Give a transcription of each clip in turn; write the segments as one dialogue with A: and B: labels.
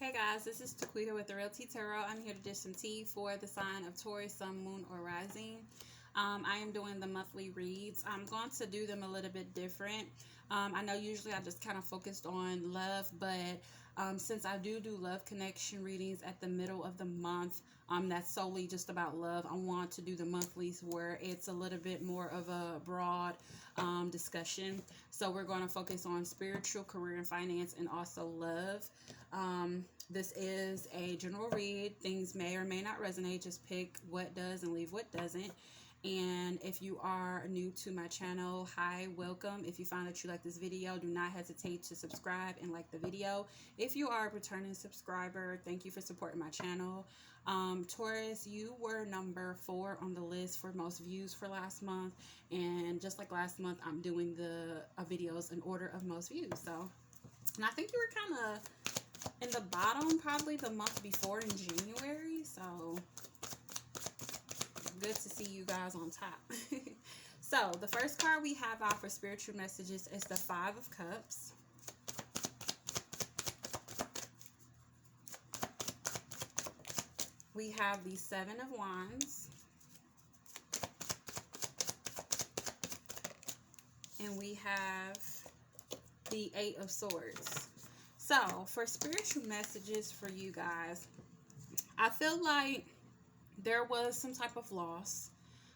A: Hey guys, this is Taquita with the Realty Tarot. I'm here to do some tea for the sign of Taurus, Sun, Moon, or Rising. I am doing the monthly reads. I'm going to do them a little bit different. I know usually I just kind of focused on love, but since I do love connection readings at the middle of the month, that's solely just about love. I want to do the monthlies where it's a little bit more of a broad discussion. So we're going to focus on spiritual, career, and finance, and also love. This is a general read. Things may or may not resonate. Just pick what does and leave what doesn't. And if you are new to my channel, hi, welcome. If you find that you like this video, do not hesitate to subscribe and like the video. If you are a returning subscriber, thank you for supporting my channel. Taurus, you were number 4 on the list for most views for last month. And just like last month, I'm doing the videos in order of most views. So, and I think you were kind of in the bottom probably the month before in January. So good to see you guys on top. So the first card we have out for spiritual messages is the 5 of Cups. We have the 7 of Wands. And we have the 8 of Swords. So for spiritual messages for you guys, I feel like there was some type of loss,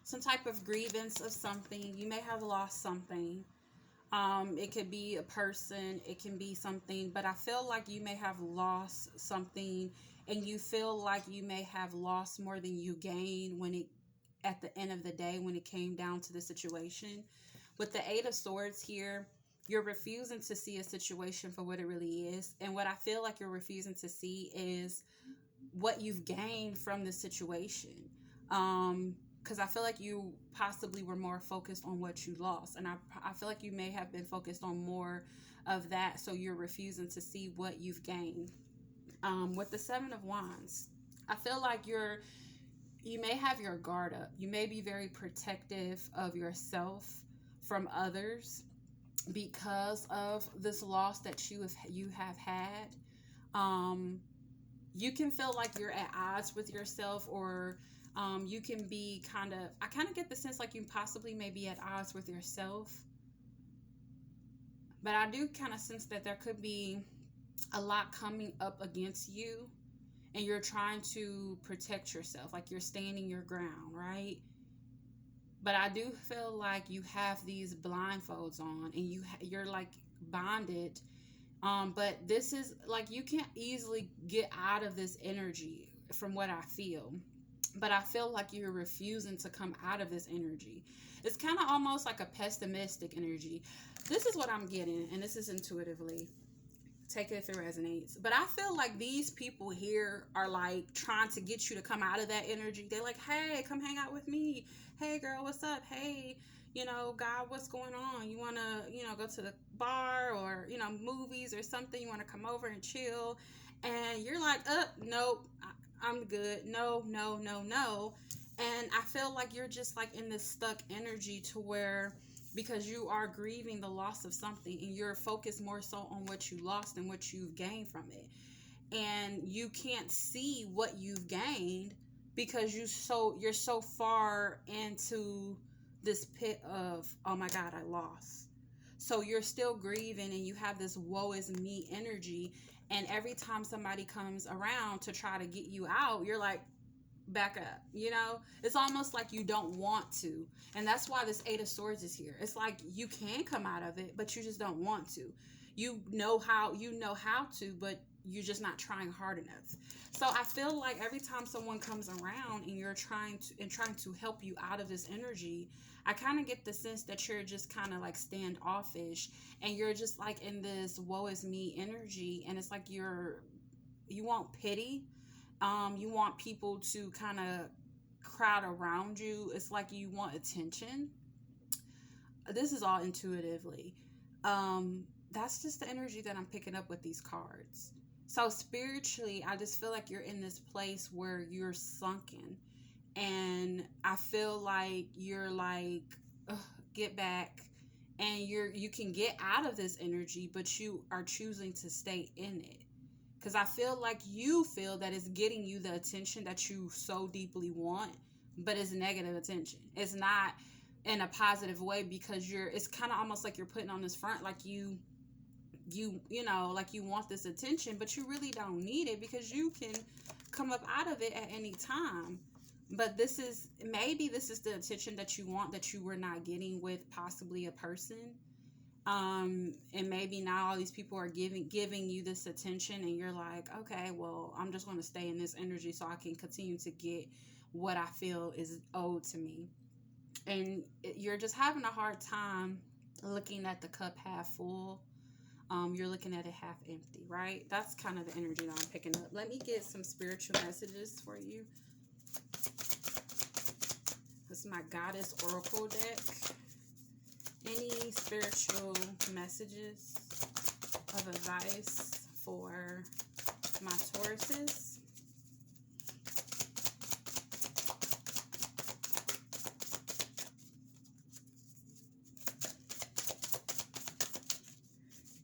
A: some type of grievance of something. You may have lost something. It could be a person, it can be something, but I feel like you may have lost something, and you feel like you may have lost more than you gained when it, at the end of the day, when it came down to the situation. With the 8 of Swords here, you're refusing to see a situation for what it really is. And what I feel like you're refusing to see is what you've gained from the situation. Because I feel like you possibly were more focused on what you lost. And I feel like you may have been focused on more of that. So you're refusing to see what you've gained. With the 7 of Wands, I feel like you may have your guard up. You may be very protective of yourself from others because of this loss that you have had. You can feel like you're at odds with yourself, or you can be I kind of get the sense like you possibly may be at odds with yourself. But I do kind of sense that there could be a lot coming up against you, and you're trying to protect yourself, like you're standing your ground, right? But I do feel like you have these blindfolds on, and you're like bonded. But this is like you can't easily get out of this energy from what I feel. But I feel like you're refusing to come out of this energy. It's kind of almost like a pessimistic energy. This is what I'm getting, and this is intuitively. Take it if it resonates. But I feel like these people here are like trying to get you to come out of that energy. They're like, hey, come hang out with me. Hey, girl, what's up? Hey, God, what's going on? You want to, go to the bar or, movies or something? You want to come over and chill? And you're like, nope, I'm good. No, no, no, no. And I feel like you're just like in this stuck energy to where, because you are grieving the loss of something, and you're focused more so on what you lost than what you've gained from it. And you can't see what you've gained because you're so far into this pit of, oh my God, I lost. So you're still grieving, and you have this woe is me energy. And every time somebody comes around to try to get you out, you're like, back up. It's almost like you don't want to. And that's why this 8 of Swords is here. It's like you can come out of it, but you just don't want to. You know how to, but you're just not trying hard enough. So I feel like every time someone comes around and you're trying to help you out of this energy, I kind of get the sense that you're just kind of like standoffish, and you're just like in this woe is me energy. And it's like you want pity. You want people to kind of crowd around you. It's like you want attention. This is all intuitively. That's just the energy that I'm picking up with these cards. So spiritually, I just feel like you're in this place where you're sunken. And I feel like you're like, get back. And you can get out of this energy, but you are choosing to stay in it. Because I feel like you feel that it's getting you the attention that you so deeply want, but it's negative attention. It's not in a positive way, because it's kind of almost like you're putting on this front, like you know, like you want this attention, but you really don't need it, because you can come up out of it at any time. But this is the attention that you want, that you were not getting with possibly a person. And maybe now all these people are giving you this attention, and you're like, okay, well, I'm just going to stay in this energy so I can continue to get what I feel is owed to me. And you're just having a hard time looking at the cup half full. You're looking at it half empty, right? That's kind of the energy that I'm picking up. Let me get some spiritual messages for you. This is my Goddess Oracle deck. Any spiritual messages of advice for my Tauruses?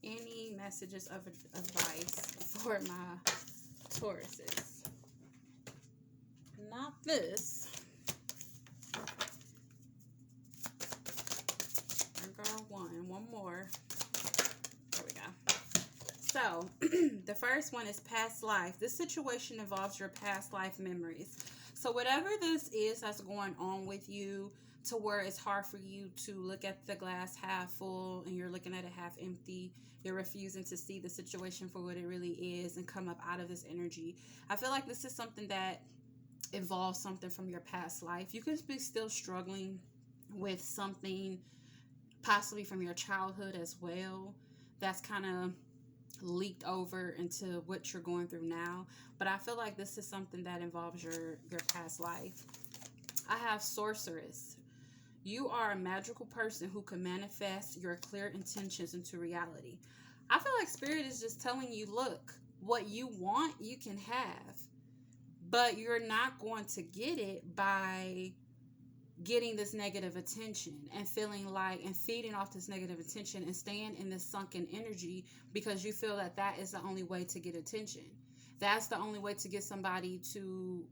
A: Any messages of advice for my Tauruses? Not this. One more. There we go. So, the first one is past life. This situation involves your past life memories. So, whatever this is that's going on with you, to where it's hard for you to look at the glass half full and you're looking at it half empty, you're refusing to see the situation for what it really is and come up out of this energy. I feel like this is something that involves something from your past life. You could be still struggling with something possibly from your childhood as well, that's kind of leaked over into what you're going through now. But I feel like this is something that involves your past life. I have Sorceress. You are a magical person who can manifest your clear intentions into reality. I feel like Spirit is just telling you, look, what you want, you can have, but you're not going to get it by getting this negative attention and feeling like, and feeding off this negative attention and staying in this sunken energy, because you feel that that is the only way to get attention. That's the only way to get somebody to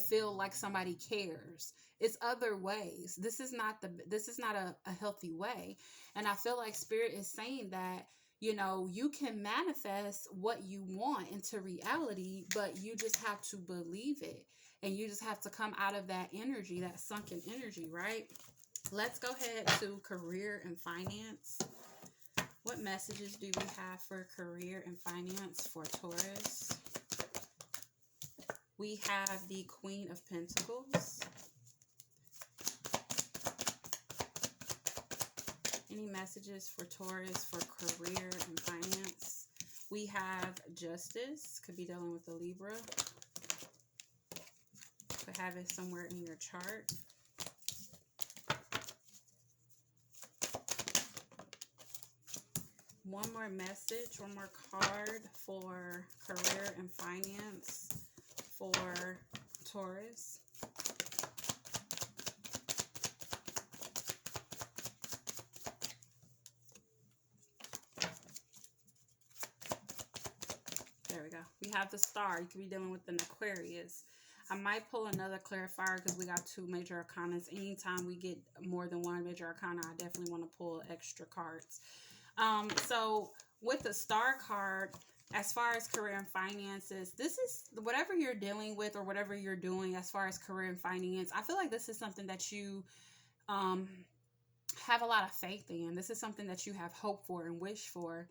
A: feel like somebody cares. It's other ways. This is not a healthy way. And I feel like Spirit is saying that, you know, you can manifest what you want into reality, but you just have to believe it. And you just have to come out of that energy, that sunken energy, right? Let's go ahead to career and finance. What messages do we have for career and finance for Taurus? We have the Queen of Pentacles. Any messages for Taurus for career and finance? We have Justice. Could be dealing with the Libra. Could have it somewhere in your chart. One more message, one more card for career and finance for Taurus. There we go. We have the Star. You could be dealing with an Aquarius. I might pull another clarifier because we got 2 major arcanas. Anytime we get more than 1 major arcana, I definitely want to pull extra cards. So with the Star card, as far as career and finances, this is whatever you're dealing with or whatever you're doing as far as career and finance. I feel like this is something that you have a lot of faith in. This is something that you have hope for and wish for.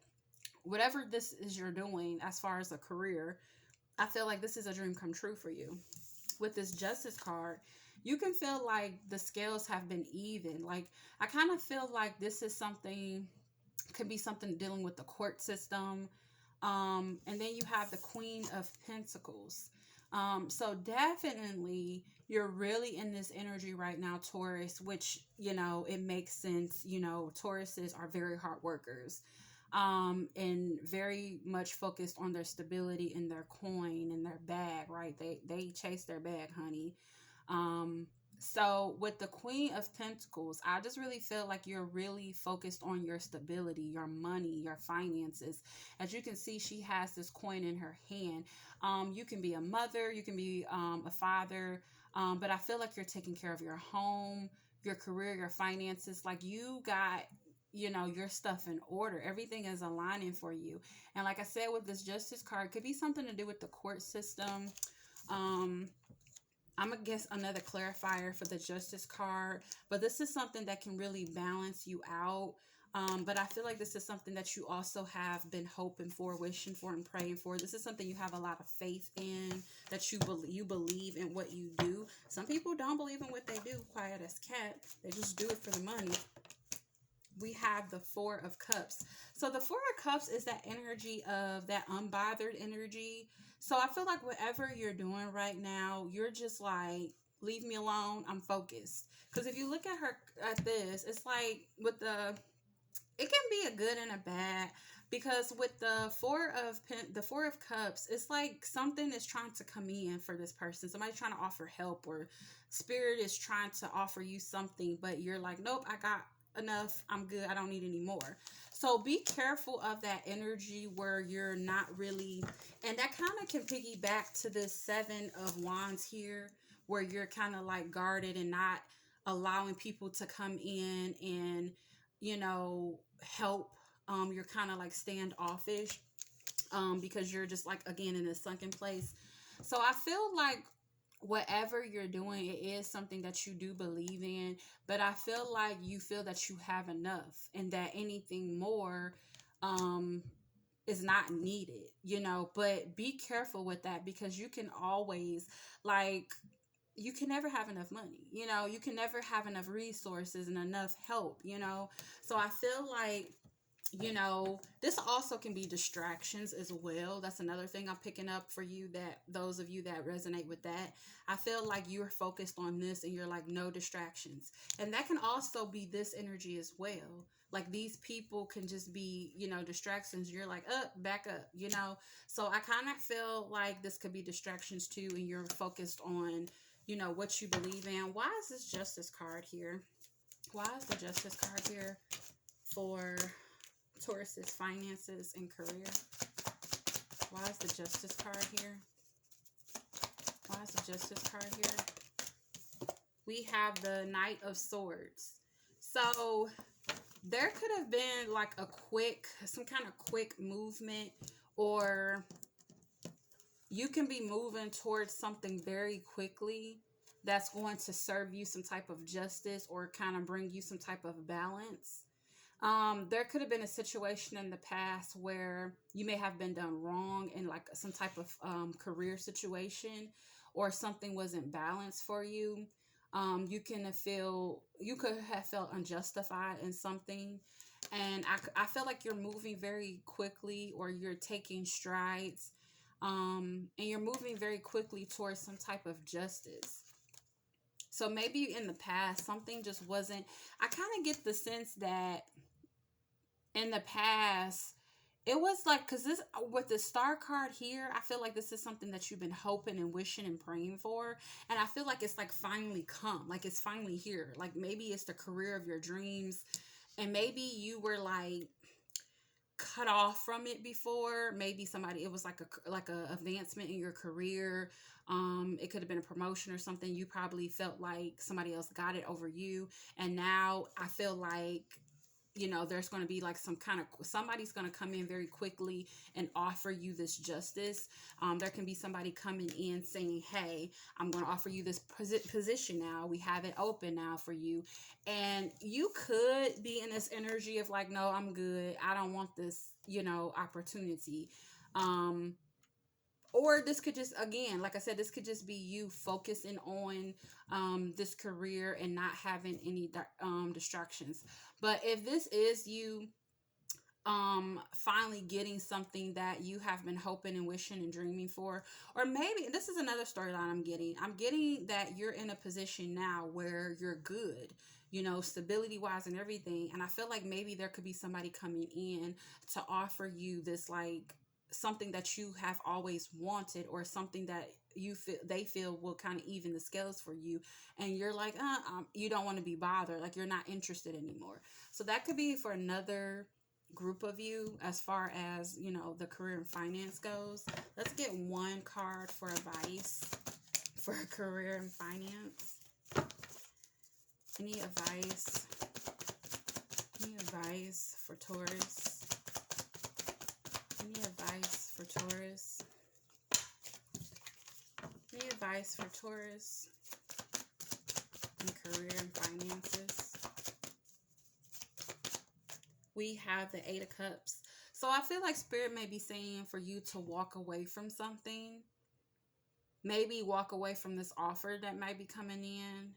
A: Whatever this is you're doing as far as a career, I feel like this is a dream come true for you. With this Justice card, you can feel like the scales have been even. Like, I kind of feel like this is something, could be something dealing with the court system. And then you have the Queen of Pentacles. So definitely you're really in this energy right now, Taurus, which, you know, it makes sense. You know, Tauruses are very hard workers. And very much focused on their stability in their coin and their bag, right? They chase their bag, honey. So with the Queen of Pentacles, I just really feel like you're really focused on your stability, your money, your finances. As you can see, she has this coin in her hand. You can be a mother, you can be a father, but I feel like you're taking care of your home, your career, your finances. Like you got, your stuff in order. Everything is aligning for you. And like I said, with this Justice card, could be something to do with the court system. Um, I'm gonna guess another clarifier for the Justice card, but this is something that can really balance you out. But I feel like this is something that you also have been hoping for, wishing for, and praying for. This is something you have a lot of faith in, that you believe in what you do. Some people don't believe in what they do, quiet as cat. They just do it for the money. We have the Four of Cups. So the Four of Cups is that energy of that unbothered energy. So I feel like whatever you're doing right now, you're just like, leave me alone. I'm focused. Because if you look at her at this, it's like with it can be a good and a bad. Because with the Four of Cups, it's like something is trying to come in for this person. Somebody's trying to offer help, or spirit is trying to offer you something, but you're like, nope, I got enough. I'm good. I don't need any more. So be careful of that energy where you're not really, and that kind of can piggyback to this Seven of Wands here, where you're kind of like guarded and not allowing people to come in and, help. You're kind of like standoffish, because you're just like, again, in a sunken place. So I feel like whatever you're doing, it is something that you do believe in, but I feel like you feel that you have enough and that anything more um is not needed, but be careful with that, because you can always, like, you can never have enough money, you can never have enough resources and enough help, so I feel like, this also can be distractions as well. That's another thing I'm picking up for you, that those of you that resonate with that, I feel like you're focused on this and you're like, no distractions. And that can also be this energy as well. Like these people can just be, distractions. You're like, up, back up, So I kind of feel like this could be distractions too, and you're focused on, what you believe in. Why is this Justice card here? Why is the Justice card here for Taurus's finances and career? Why is the Justice card here? Why is the Justice card here? We have the Knight of Swords. So there could have been like some kind of quick movement, or you can be moving towards something very quickly that's going to serve you some type of justice or kind of bring you some type of balance. There could have been a situation in the past where you may have been done wrong in like some type of career situation, or something wasn't balanced for you. You could have felt unjustified in something, and I feel like you're moving very quickly, or you're taking strides, and you're moving very quickly towards some type of justice. So maybe in the past something just wasn't. I kind of get the sense that in the past it was like, because this, with the Star card here, I feel like this is something that you've been hoping and wishing and praying for, and I feel like it's like finally come, like it's finally here. Like maybe it's the career of your dreams, and maybe you were like cut off from it before. Maybe somebody, it was like a advancement in your career. It could have been a promotion or something. You probably felt like somebody else got it over you, and now I feel like, there's going to be like somebody's going to come in very quickly and offer you this justice. There can be somebody coming in saying, hey, I'm going to offer you this position now. We have it open now for you. And you could be in this energy of like, no, I'm good. I don't want this, opportunity. Or this could just, again, like I said, this could just be you focusing on this career and not having any distractions. But if this is you finally getting something that you have been hoping and wishing and dreaming for, or maybe this is another storyline I'm getting that you're in a position now where you're good, stability wise and everything. And I feel like maybe there could be somebody coming in to offer you this like something that you have always wanted, or something that they feel will kind of even the scales for you, and you're like, you don't want to be bothered, like you're not interested anymore. So that could be for another group of you as far as, you know, the career and finance goes. Let's get one card for advice for career and finance. Any advice? Any advice for Taurus? Any advice for Taurus? Any advice for Taurus in career and finances? We have the Eight of Cups. So I feel like Spirit may be saying for you to walk away from something. Maybe walk away from this offer that might be coming in,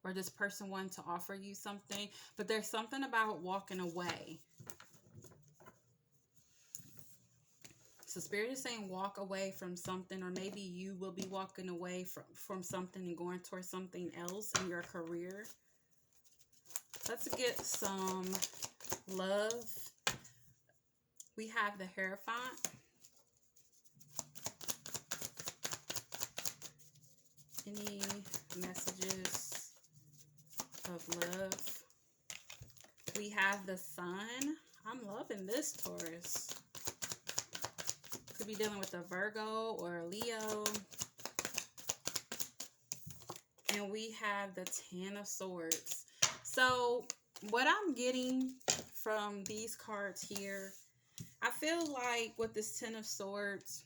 A: or this person wanting to offer you something. But there's something about walking away. So Spirit is saying walk away from something, or maybe you will be walking away from something and going towards something else in your career. Let's get some love. We have the Hierophant. Any messages of love? We have the Sun. I'm loving this, Taurus. Could be dealing with a Virgo or a Leo. And we have the Ten of Swords. So what I'm getting from these cards here, I feel like with this Ten of Swords,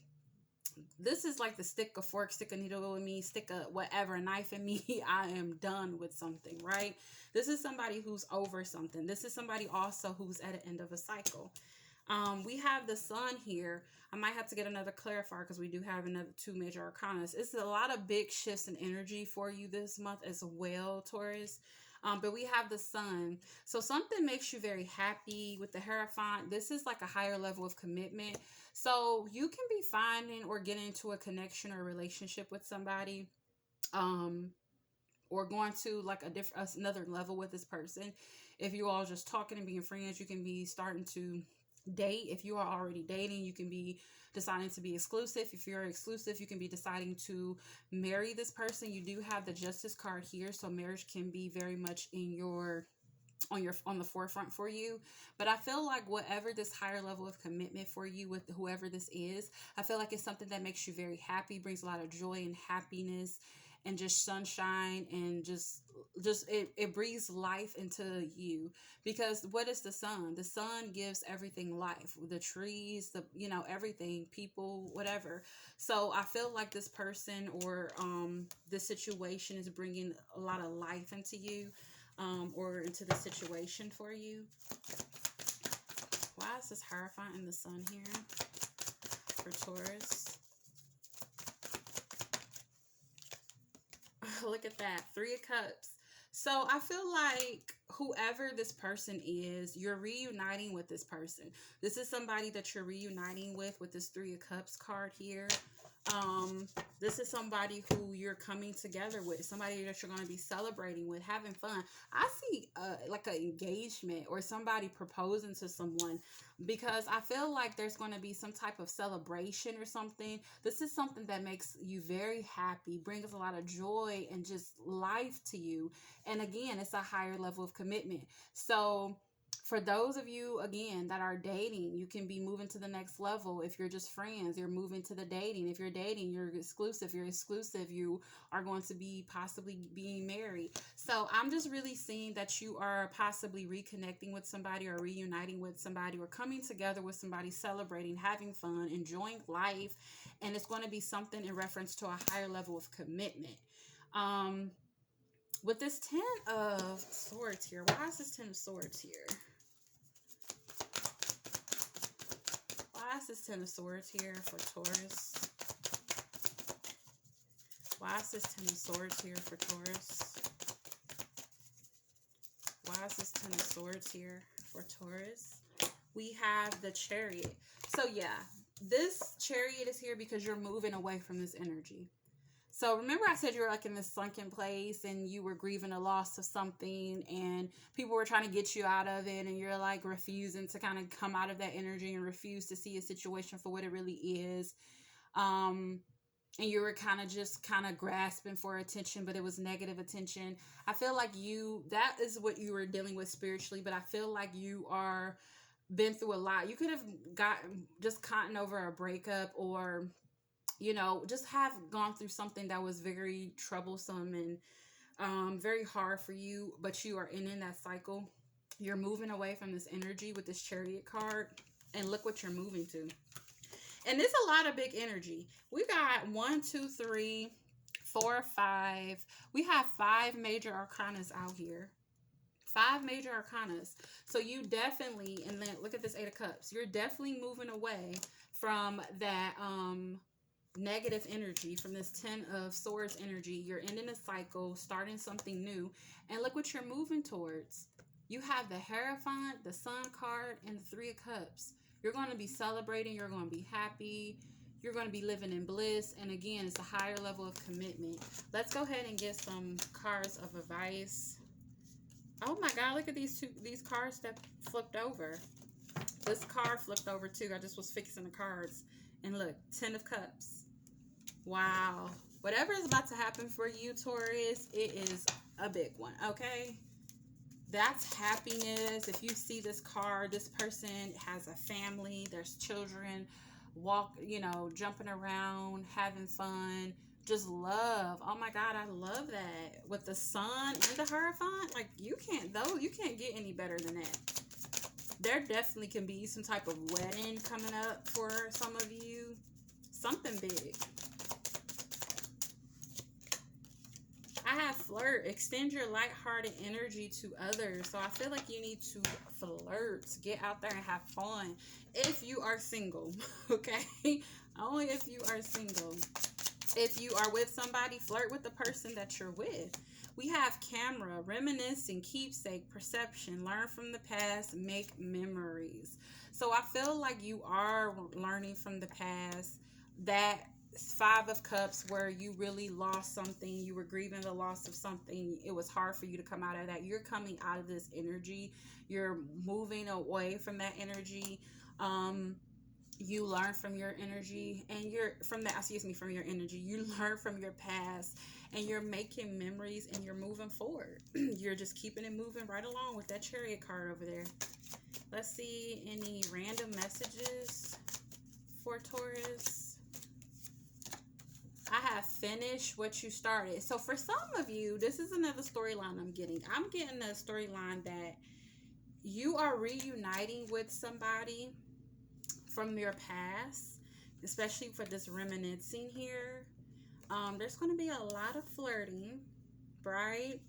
A: this is like the stick a fork, stick a needle with me, stick a whatever, knife in me. I am done with something, right? This is somebody who's over something. This is somebody also who's at the end of a cycle. We have the Sun here. I might have to get another clarifier because we do have another two major arcana. It's a lot of big shifts in energy for you this month as well, Taurus. But we have the Sun. So something makes you very happy with the Hierophant. This is like a higher level of commitment. So you can be finding or getting into a connection or relationship with somebody, or going to like another level with this person. If you all just talking and being friends, you can be starting to date. If you are already dating, you can be deciding to be exclusive. If you're exclusive, you can be deciding to marry this person. You do have the Justice card here, so marriage can be very much in your on the forefront for you. But I feel like whatever this higher level of commitment for you with whoever this is, I feel like it's something that makes you very happy, brings a lot of joy and happiness and just sunshine, and just it breathes life into you. Because what is the Sun? The Sun gives everything life, the trees, the, you know, everything, people, whatever. So I feel like this person or this situation is bringing a lot of life into you, or into the situation for you. Why is this Hierophant and the Sun here for Taurus? Look at that, Three of Cups. So I feel like whoever this person is, you're reuniting with this person. This is somebody that you're reuniting with this Three of Cups card here. This is somebody who you're coming together with, somebody that you're going to be celebrating with, having fun. I see like an engagement or somebody proposing to someone, because I feel like there's going to be some type of celebration or something. This is something that makes you very happy, brings a lot of joy and just life to you. And again, it's a higher level of commitment. So for those of you, again, that are dating, you can be moving to the next level. If you're just friends, you're moving to the dating. If you're dating, you're exclusive. You are going to be possibly being married. So I'm just really seeing that you are possibly reconnecting with somebody, or reuniting with somebody, or coming together with somebody, celebrating, having fun, enjoying life. And it's going to be something in reference to a higher level of commitment. With this Ten of Swords here, why is this Ten of Swords here? Why is this Ten of Swords here for Taurus? Why is this Ten of Swords here for Taurus? Why is this Ten of Swords here for Taurus? We have the Chariot. So yeah, this Chariot is here because you're moving away from this energy. So remember I said you were like in this sunken place and you were grieving a loss of something and people were trying to get you out of it and you're like refusing to kind of come out of that energy and refuse to see a situation for what it really is. Um, and you were kind of just kind of grasping for attention, but it was negative attention. I feel like that is what you were dealing with spiritually, but I feel like you are been through a lot. You could have gotten over a breakup, or just have gone through something that was very troublesome and very hard for you, but you are in that cycle. You're moving away from this energy with this Chariot card, and look what you're moving to. And there's a lot of big energy. We got 1, 2, 3, 4, 5. We have 5 major arcanas out here. 5 major arcanas. So you definitely, and then look at this 8 of Cups. You're definitely moving away from that negative energy, from this 10 of Swords energy. You're ending a cycle, starting something new, and look what you're moving towards. You have the Hierophant, the Sun card, and the 3 of Cups. You're going to be celebrating, you're going to be happy, you're going to be living in bliss, and again, it's a higher level of commitment. Let's go ahead and get some cards of advice. Oh my God, look at these cards that flipped over. This card flipped over too. I just was fixing the cards, and look, 10 of Cups. Wow. Whatever is about to happen for you, Taurus, it is a big one, okay? That's happiness. If you see this card, this person has a family, there's children, jumping around, having fun, just love. Oh my God, I love that. With the Sun and the Hierophant, like you can't get any better than that. There definitely can be some type of wedding coming up for some of you. Something big. I have flirt. Extend your lighthearted energy to others. So I feel like you need to flirt. Get out there and have fun. If you are single, okay? Only if you are single. If you are with somebody, flirt with the person that you're with. We have camera, reminisce and keepsake, perception, learn from the past, make memories. So I feel like you are learning from the past. That 5 of Cups, where you really lost something, you were grieving the loss of something, it was hard for you to come out of that. You're coming out of this energy, you're moving away from that energy. You learn from your energy, and from your energy, you learn from your past, and you're making memories, and you're moving forward. You're just keeping it moving right along with that Chariot card over there. Let's see any random messages for Taurus. I have finished what you started. So for some of you, this is another storyline I'm getting. I'm getting a storyline that you are reuniting with somebody from your past, especially for this reminiscing here. There's going to be a lot of flirting, right?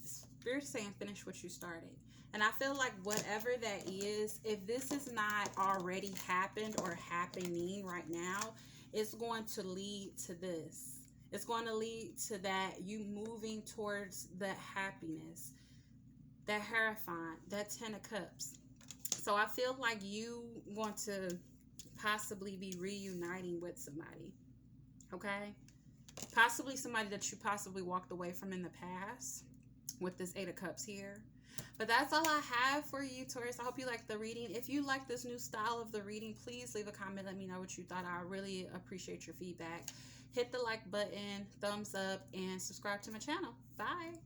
A: Spirit saying finish what you started. And I feel like whatever that is, if this is not already happened or happening right now, it's going to lead to this. It's going to lead to that you moving towards that happiness, that Hierophant, that 10 of Cups. So I feel like you want to possibly be reuniting with somebody, okay? Possibly somebody that you possibly walked away from in the past with this 8 of Cups here. But that's all I have for you, Taurus. I hope you like the reading. If you like this new style of the reading, please leave a comment. Let me know what you thought. I really appreciate your feedback. Hit the like button, thumbs up, and subscribe to my channel. Bye.